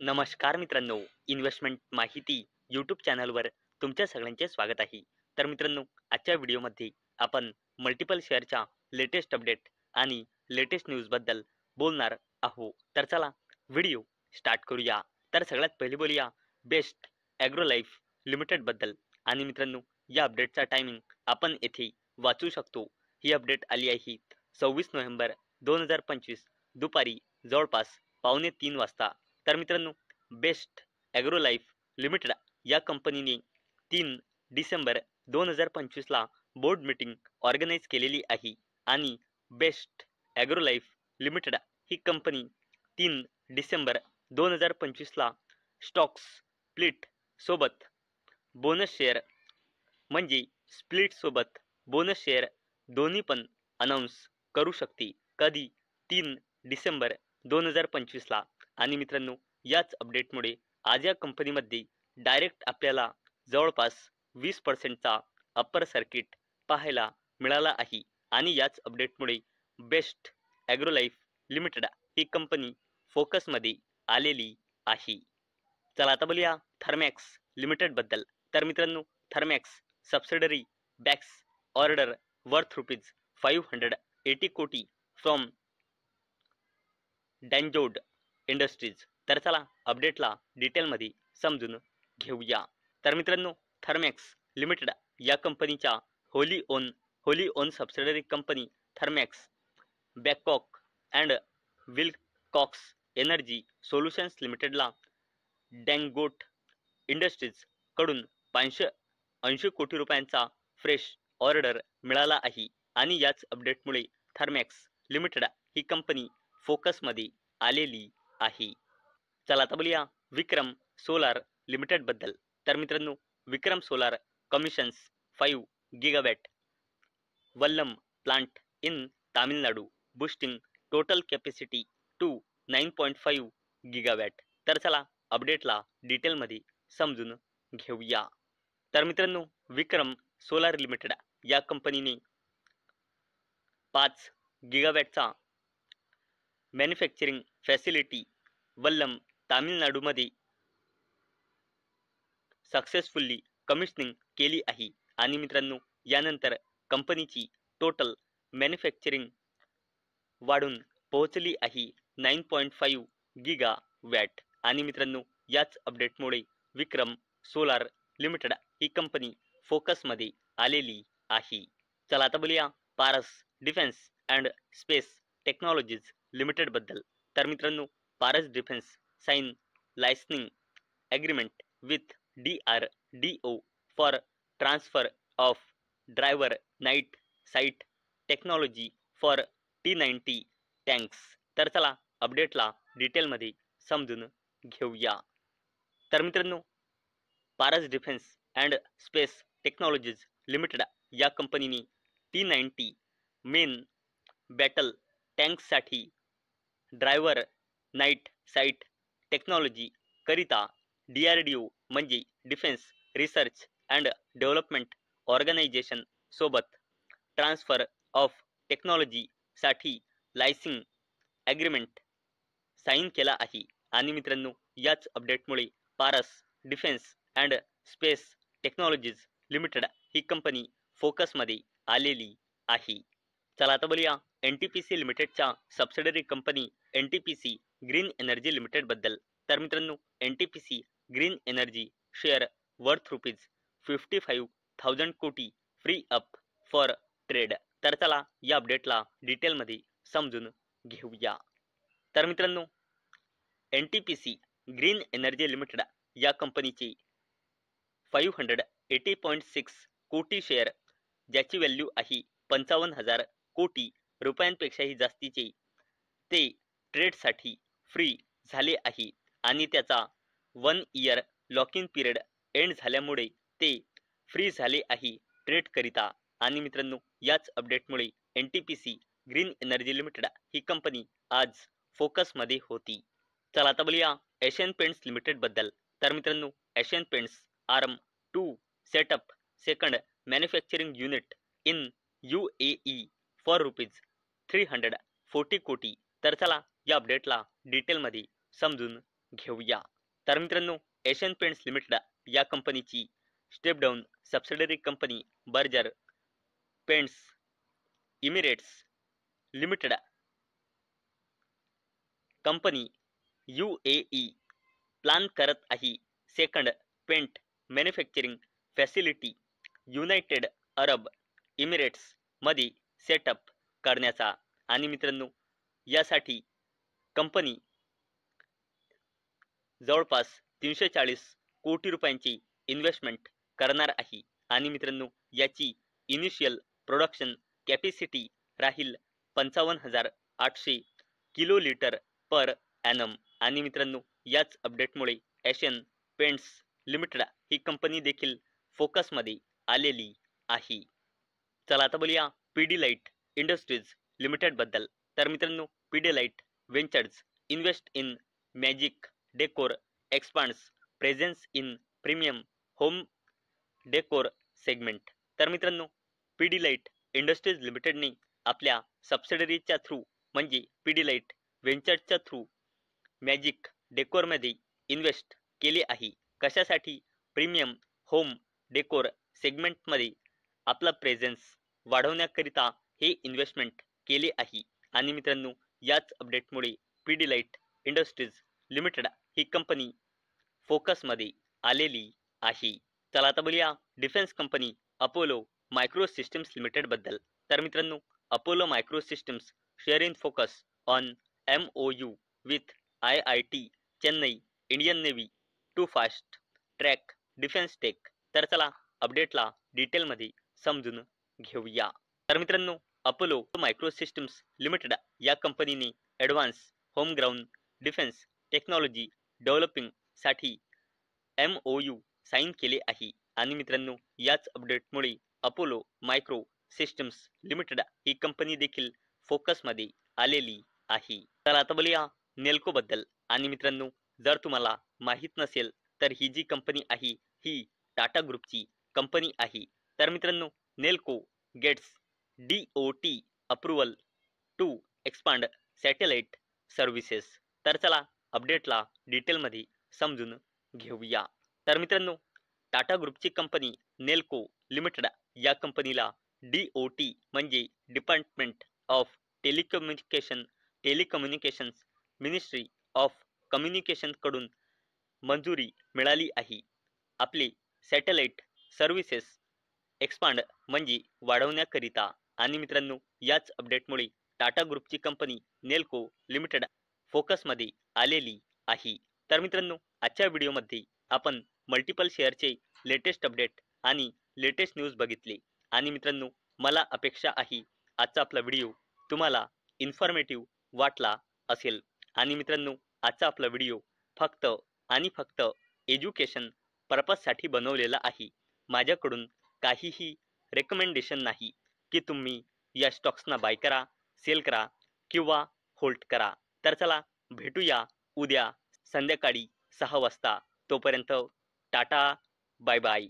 नमस्कार मित्रांनो, इन्व्हेस्टमेंट माहिती यूट्यूब चॅनलवर तुमच्या सगळ्यांचे स्वागत आहे. तर मित्रांनो, आजच्या व्हिडिओमध्ये आपण मल्टिपल शेअरच्या लेटेस्ट अपडेट आणि लेटेस्ट न्यूजबद्दल बोलणार आहोत. तर चला व्हिडिओ स्टार्ट करूया. तर सगळ्यात पहिले बोलूया बेस्ट ॲग्रो लाईफ लिमिटेडबद्दल. आणि मित्रांनो, या अपडेटचा टायमिंग आपण येथे वाचू शकतो. ही अपडेट आली आहे 26 नोव्हेंबर 2025 दुपारी जवळपास 2:45 वाजता. तर मित्रांनो, बेस्ट ॲग्रो लाईफ लिमिटेड या कंपनीने 3 डिसेंबर 2025ला बोर्ड मीटिंग ऑर्गनाईज केलेली आहे. आणि बेस्ट ॲग्रो लाईफ लिमिटेड ही कंपनी 3 डिसेंबर 2025ला स्टॉक्स स्प्लिट सोबत बोनस शेअर म्हणजे स्प्लिट सोबत बोनस शेअर दोन्ही पण अनाऊन्स करू शकते. कधी? 3 डिसेंबर 2025ला. आणि मित्रांनो, याच अपडेटमुळे आज या कंपनीमध्ये डायरेक्ट आपल्याला जवळपास 20%चा अप्पर सर्किट पाहायला मिळाला आहे. आणि याच अपडेटमुळे बेस्ट ॲग्रो लाईफ लिमिटेड ही कंपनी फोकसमध्ये आलेली आहे. चला आता बोलूया थर्मॅक्स लिमिटेडबद्दल. तर मित्रांनो, Thermax subsidiary bags order worth ₹580 कोटी फ्रॉम डॅनजोड इंडस्ट्रीज. तर चला अपडेटला डिटेलमध्ये समजून घेऊया. तर मित्रांनो, थर्मॅक्स लिमिटेड या कंपनीच्या होली ओन सबसिडरी कंपनी Thermax Babcock and Wilcox energy solutions लिमिटेडला डॅनगोट इंडस्ट्रीज कडून 580 कोटी रुपयांचा फ्रेश ऑर्डर मिळाला आहे. आणि याच अपडेटमुळे थर्मॅक्स लिमिटेड ही कंपनी फोकसमध्ये आलेली आहे. चला आता बोलूया विक्रम सोलार लिमिटेडबद्दल. तर मित्रांनो, Vikram solar commissions 5 gigawatt Vallam plant in Tamil Nadu boosting total capacity to 9.5 gigawatt. तर चला अपडेटला डिटेलमध्ये समजून घेऊया. तर मित्रांनो, विक्रम सोलार लिमिटेड या कंपनीने 5 गिगावॅटचा मॅन्युफॅक्चरिंग फॅसिलिटी वल्लम तामिळनाडूमध्ये सक्सेसफुल्ली कमिशनिंग केली आहे. आणि मित्रांनो, यानंतर कंपनीची टोटल मॅन्युफॅक्चरिंग वाढून पोहोचली आहे 9.5 गिगावॅट. आणि मित्रांनो, याच अपडेटमुळे विक्रम सोलार लिमिटेड ही कंपनी फोकसमध्ये आलेली आहे. चला आता बोलूया Paras defence and space technologies लिमिटेडबद्दल. तर मित्रांनो, Paras defence sign licensing agreement with DRDO for transfer of driver night sight technology for T90 टँक्स. तर चला अपडेटला डिटेलमध्ये समजून घेऊया. तर मित्रांनो, Paras defence and space technologies limited या कंपनीने T90 मेन बॅटल टँक्ससाठी ड्रायव्हर नाईट साईट टेक्नॉलॉजी करिता DRDO म्हणजे defence research and development organisation सोबत ट्रान्सफर ऑफ टेक्नॉलॉजी साठी लायसिंग ॲग्रीमेंट साईन केला आहे. आणि मित्रांनो, याच अपडेटमुळे Paras defence and space technologies limited ही कंपनी फोकसमध्ये आलेली आहे. चला आता बोलूया NTPC लिमिटेडच्या सबसिडरी कंपनी NTPC ग्रीन एनर्जी लिमिटेडबद्दल. तर मित्रांनो, NTPC green energy share worth ₹55,000 crore free up for trade. तर चला या अपडेटला डिटेलमध्ये समजून घेऊया. तर मित्रांनो, NTPC ग्रीन एनर्जी लिमिटेड या कंपनीचे 580.6 कोटी शेअर, ज्याची व्हॅल्यू आहे 55,000 कोटी रुपयांपेक्षाही जास्तीचे, ते ट्रेडसाठी फ्री झाले आहे. आणि त्याचा 1 year lock in period end झाल्यामुळे ते फ्री झाले आहे ट्रेड करिता. आणि मित्रांनो, याच अपडेटमुळे NTPC ग्रीन एनर्जी लिमिटेड ही कंपनी आज फोकसमध्ये होती. चला आता बोलूया एशियन पेंट्स लिमिटेडबद्दल. तर मित्रांनो, Asian Paints arm to setup second manufacturing unit in UAE for ₹340 कोटी. तर चला या अपडेटला डिटेलमध्ये समजून घेऊया. तर मित्रांनो, एशियन पेंट्स लिमिटेड या कंपनीची step down subsidiary company Berger Paints Emirates Limited company UAE plan करत आहे second paint manufacturing facility United Arab Emirates मध्ये सेटअप करण्याचा. आणि मित्रांनो, यासाठी कंपनी जवळपास 340 कोटी रुपयांची इन्व्हेस्टमेंट करणार आहे. आणि मित्रांनो, याची इनिशियल प्रोडक्शन कॅपॅसिटी राहील 55,800 किलो लिटर पर ॲनम. आणि मित्रांनो, याच अपडेटमुळे एशियन पेंट्स लिमिटेड ही कंपनी देखील फोकसमध्ये आलेली आहे. चला आता बोलूया पिडिलाइट इंडस्ट्रीज लिमिटेड बद्दल. तर मित्रांनो, Pidilite ventures invest in magic decor expands presence in premium home decor segment. तर मित्रांनो, पिडिलाइट इंडस्ट्रीज लिमिटेडने आपल्या सबसिडरीच्या थ्रू म्हणजे पिडिलाइट वेंचर्सच्या थ्रू मॅजिक डेकोरमध्ये इन्व्हेस्ट केले आहे. कशासाठी? प्रीमियम होम डेकोर सेगमेंटमध्ये आपला प्रेझेन्स वाढवण्याकरिता हे इन्व्हेस्टमेंट केले आहे. आणि मित्रांनो, याच अपडेटमुळे पिडिलाइट इंडस्ट्रीज लिमिटेड ही कंपनी फोकसमध्ये आलेली आहे. चला आता बोलूया defence company Apollo Micro Systems Limited बद्दल. तर मित्रांनो, Apollo Micro Systems share in focus on MOU with IIT Chennai Indian Navy to fast track defence tech. तर चला अपडेटला डिटेलमध्ये समजून घेऊया. तर मित्रांनो, अपोलो मायक्रो सिस्टम्स लिमिटेड या कंपनीने advance home ground defence technology developing साठी MOU साईन केले आहे. आणि मित्रांनो, याच अपडेटमुळे अपोलो मायक्रो सिस्टम्स लिमिटेड ही कंपनी देखील फोकसमध्ये आलेली आहे. तर आता बोलूया नेल्को बद्दल. आणि मित्रांनो, जर तुम्हाला माहीत नसेल तर ही जी कंपनी आहे ही टाटा ग्रुपची कंपनी आहे. तर मित्रांनो, Nelco gets DOT approval to expand satellite services. तर चला अपडेटला डिटेलमध्ये समजून घेऊया. तर मित्रांनो, टाटा ग्रुपची कंपनी नेल्को लिमिटेड या कंपनीला DOT म्हणजे department of telecommunications ministry of communication कडून मंजुरी मिळाली आहे. आपले सॅटेलाइट सर्व्हिसेस एक्सपांड म्हणजे वाढवण्याकरिता. आणि मित्रांनो, याच अपडेटमुळे टाटा ग्रुपची कंपनी नेल्को लिमिटेड फोकसमध्ये आलेली आहे. तर मित्रांनो, आजच्या व्हिडिओमध्ये आपण मल्टिपल शेअरचे लेटेस्ट अपडेट आणि लेटेस्ट न्यूज बघितले. आणि मित्रांनो, मला अपेक्षा आहे आजचा आपला व्हिडिओ तुम्हाला इन्फॉर्मेटिव्ह वाटला असेल. आणि मित्रांनो, आजचा आपला व्हिडिओ फक्त आणि फक्त एज्युकेशन पर्पजसाठी बनवलेला आहे. माझ्याकडून काहीही रेकमेंडेशन नाही की तुम्ही या स्टॉक्सना बाय करा, सेल करा किंवा होल्ड करा. तर चला भेटूया उद्या संध्याकाळी 6 वाजता. तोपर्यंत टाटा, बाय बाय.